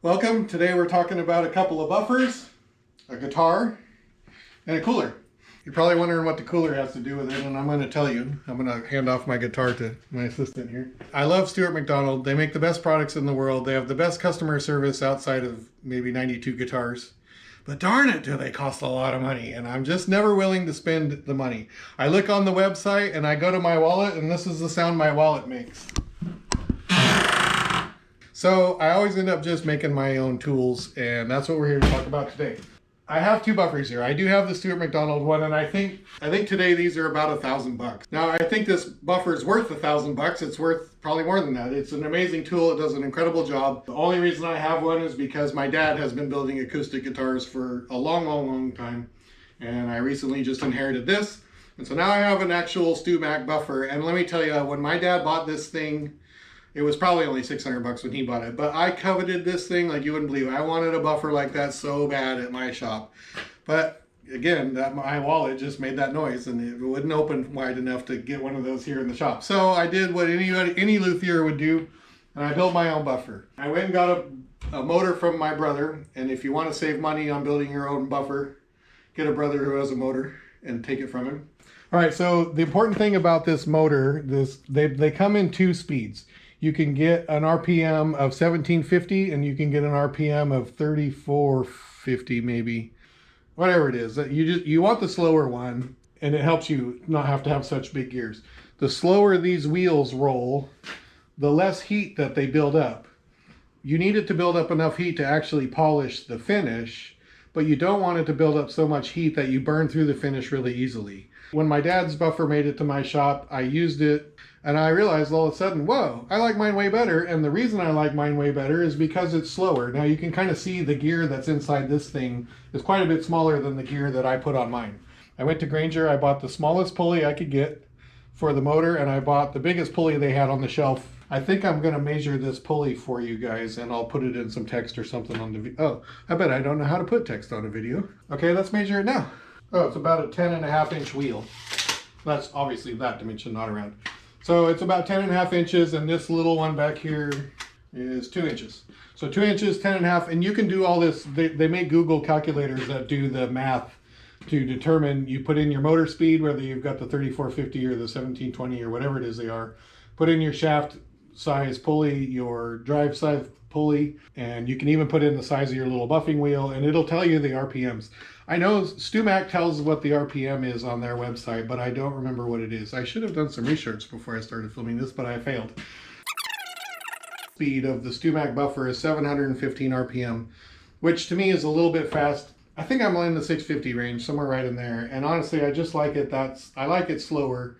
Welcome. Today we're talking about a couple of buffers, a guitar, and a cooler. You're probably wondering what the cooler has to do with it, and I'm going to tell you. I'm going to hand off my guitar to my assistant here. I love Stuart McDonald. They make the best products in the world. They have the best customer service outside of maybe 92 guitars. But darn it, do they cost a lot of money, and I'm just never willing to spend the money. I look on the website and I go to my wallet, and this is the sound my wallet makes. So I always end up just making my own tools, and that's what we're here to talk about today. I have two buffers here. I do have the Stuart McDonald one, and I think today these are about $1,000. Now I think this buffer is worth $1,000. It's worth probably more than that. It's an amazing tool. It does an incredible job. The only reason I have one is because my dad has been building acoustic guitars for a long time, and I recently just inherited this. And so now I have an actual Stu Mac buffer, and let me tell you, when my dad bought this thing, it was probably only $600 when he bought it, but I coveted this thing like you wouldn't believe. I wanted a buffer like that so bad at my shop. But again, my wallet just made that noise, and it wouldn't open wide enough to get one of those here in the shop. So I did what any luthier would do, and I built my own buffer. I went and got a motor from my brother, and if you want to save money on building your own buffer, get a brother who has a motor and take it from him. All right, so the important thing about this motor, they come in two speeds. You can get an RPM of 1750 and you can get an RPM of 3450 maybe. Whatever it is. You want the slower one, and it helps you not have to have such big gears. The slower these wheels roll, the less heat that they build up. You need it to build up enough heat to actually polish the finish, but you don't want it to build up so much heat that you burn through the finish really easily. When my dad's buffer made it to my shop, I used it, and I realized all of a sudden, whoa, I like mine way better. And the reason I like mine way better is because it's slower. Now you can kind of see the gear that's inside this thing is quite a bit smaller than the gear that I put on mine. I went to Granger, I bought the smallest pulley I could get for the motor, and I bought the biggest pulley they had on the shelf. I think I'm going to measure this pulley for you guys, and I'll put it in some text or something on the video. Oh, I bet I don't know how to put text on a video. Okay, let's measure it now. Oh, it's about a 10.5-inch wheel. That's obviously that dimension, not around. So it's about 10.5 inches, and this little one back here is 2 inches. So 2 inches, 10.5, and you can do all this. They make Google calculators that do the math to determine, you put in your motor speed, whether you've got the 3450 or the 1720 or whatever it is they are. Put in your shaft size pulley, your drive size pulley, and you can even put in the size of your little buffing wheel, and it'll tell you the RPMs. I know Stu Mac tells what the RPM is on their website, but I don't remember what it is. I should have done some research before I started filming this, but I failed. Speed of the Stu Mac buffer is 715 RPM, which to me is a little bit fast. I think I'm in the 650 range, somewhere right in there. And honestly, I just like it. I like it slower,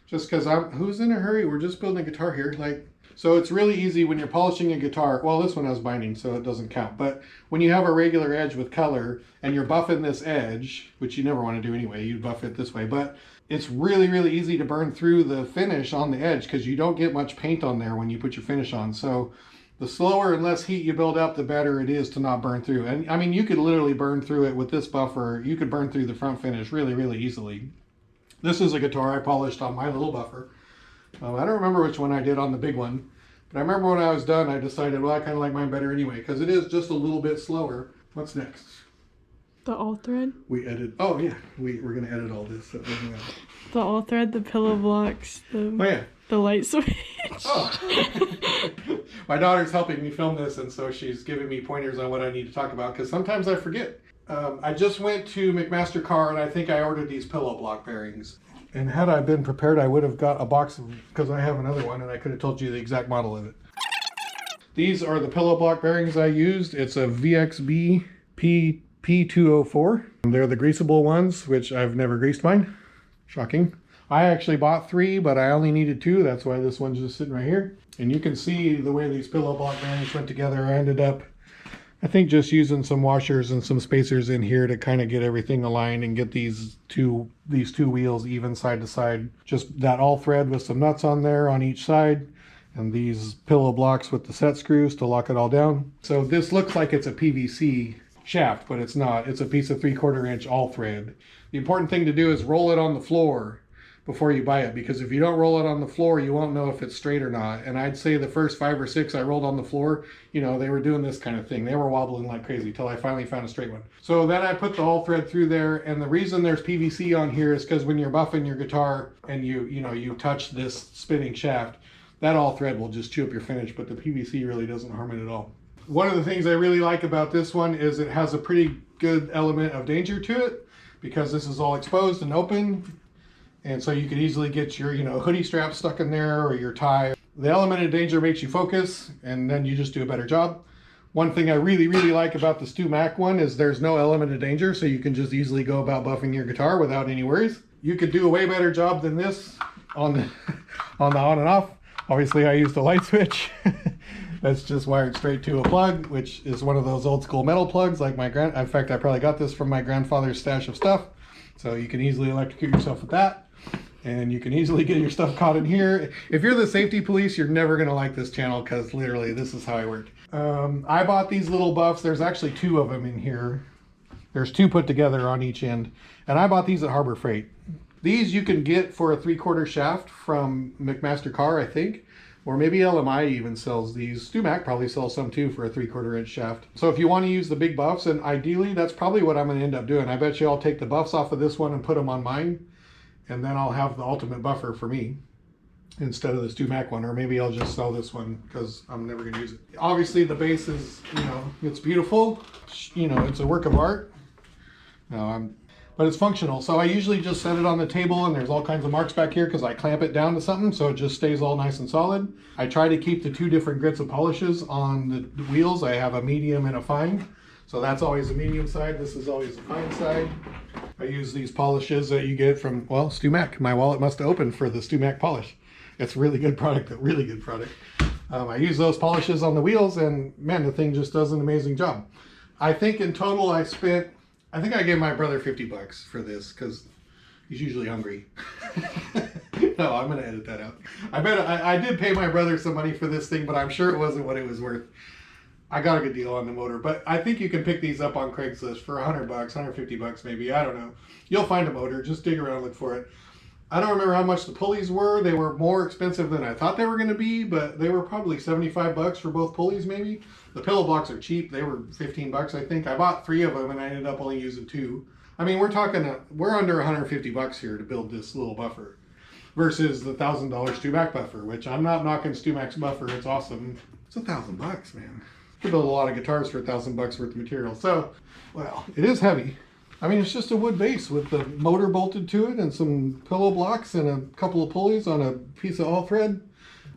just because who's in a hurry? We're just building a guitar here. So it's really easy when you're polishing a guitar. Well, this one has binding, so it doesn't count. But when you have a regular edge with color and you're buffing this edge, which you never want to do anyway, you buff it this way. But it's really easy to burn through the finish on the edge because you don't get much paint on there when you put your finish on. So the slower and less heat you build up, the better it is to not burn through. And I mean, you could literally burn through it with this buffer. You could burn through the front finish really easily. This is a guitar I polished on my little buffer. I don't remember which one I did on the big one, but I remember when I was done, I decided, well, I kind of like mine better anyway, because it is just a little bit slower. What's next? The all thread? We edit. Oh, yeah. We're going to edit all this. So the all thread, the pillow blocks, the light switch. Oh. My daughter's helping me film this, and so she's giving me pointers on what I need to talk about, because sometimes I forget. I just went to McMaster Car, and I think I ordered these pillow block bearings. And had I been prepared, I would have got a box of, because I have another one, and I could have told you the exact model of it. These are the pillow block bearings I used. It's a VXB P204. They're the greasable ones, which I've never greased mine. Shocking. I actually bought 3, but I only needed 2. That's why this one's just sitting right here. And you can see the way these pillow block bearings went together. I ended up, I think, just using some washers and some spacers in here to kind of get everything aligned and get these two wheels even side to side. Just that all thread with some nuts on there on each side, and these pillow blocks with the set screws to lock it all down. So this looks like it's a PVC shaft, but it's not. It's a piece of 3/4 inch all thread. The important thing to do is roll it on the floor before you buy it, because if you don't roll it on the floor, you won't know if it's straight or not. And I'd say the first 5 or 6 I rolled on the floor, you know, they were doing this kind of thing. They were wobbling like crazy till I finally found a straight one. So then I put the all thread through there, and the reason there's PVC on here is because when you're buffing your guitar and you touch this spinning shaft, that all thread will just chew up your finish, but the PVC really doesn't harm it at all. One of the things I really like about this one is it has a pretty good element of danger to it, because this is all exposed and open. And so you could easily get your, hoodie strap stuck in there or your tie. The element of danger makes you focus, and then you just do a better job. One thing I really, really like about the Stu Mac one is there's no element of danger, so you can just easily go about buffing your guitar without any worries. You could do a way better job than this on the on and off. Obviously, I used a light switch. That's just wired straight to a plug, which is one of those old school metal plugs like in fact, I probably got this from my grandfather's stash of stuff. So you can easily electrocute yourself with that. And you can easily get your stuff caught in here. If you're the safety police, you're never gonna like this channel, because literally this is how I work. I bought these little buffs. There's actually 2 of them in here. There's 2 put together on each end. And I bought these at Harbor Freight. These you can get for a 3/4 shaft from McMaster Carr, I think. Or maybe LMI even sells these. Stu Mac probably sells some too for a 3/4 inch shaft. So if you want to use the big buffs, and ideally that's probably what I'm gonna end up doing. I bet you I'll take the buffs off of this one and put them on mine. And then I'll have the ultimate buffer for me instead of the Stu Mac one, or maybe I'll just sell this one because I'm never gonna use it. Obviously the bass is, it's beautiful. It's a work of art. But it's functional. So I usually just set it on the table, and there's all kinds of marks back here because I clamp it down to something so it just stays all nice and solid. I try to keep the 2 different grits of polishes on the wheels. I have a medium and a fine. So that's always the medium side. This is always the fine side. I use these polishes that you get from, Stu Mac. My wallet must have opened for the Stu Mac polish. It's a really good product, I use those polishes on the wheels, and man, the thing just does an amazing job. I think in total I gave my brother $50 for this because he's usually hungry. No, I'm going to edit that out. I did pay my brother some money for this thing, but I'm sure it wasn't what it was worth. I got a good deal on the motor, but I think you can pick these up on Craigslist for $100, $150 maybe. I don't know. You'll find a motor. Just dig around, look for it. I don't remember how much the pulleys were. They were more expensive than I thought they were going to be, but they were probably $75 for both pulleys maybe. The pillow blocks are cheap. They were $15, I think. I bought 3 of them, and I ended up only using 2. I mean, we're under $150 here to build this little buffer versus the $1,000 Stu Mac buffer, which I'm not knocking Stu Mac's buffer. It's awesome. It's $1,000, man. You build a lot of guitars for $1,000 worth of material. So, well, it is heavy. I mean, it's just a wood base with the motor bolted to it and some pillow blocks and a couple of pulleys on a piece of all thread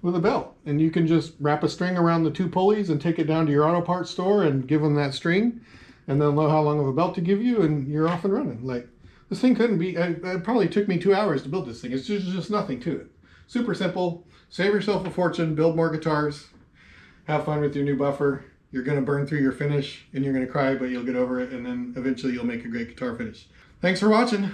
with a belt. And you can just wrap a string around the 2 pulleys and take it down to your auto parts store and give them that string, and they'll know how long of a belt to give you, and you're off and running. Like, this thing couldn't be, it probably took me 2 hours to build this thing. It's just nothing to it. Super simple. Save yourself a fortune, build more guitars, have fun with your new buffer. You're going to burn through your finish, and you're going to cry, but you'll get over it, and then eventually you'll make a great guitar finish. Thanks for watching.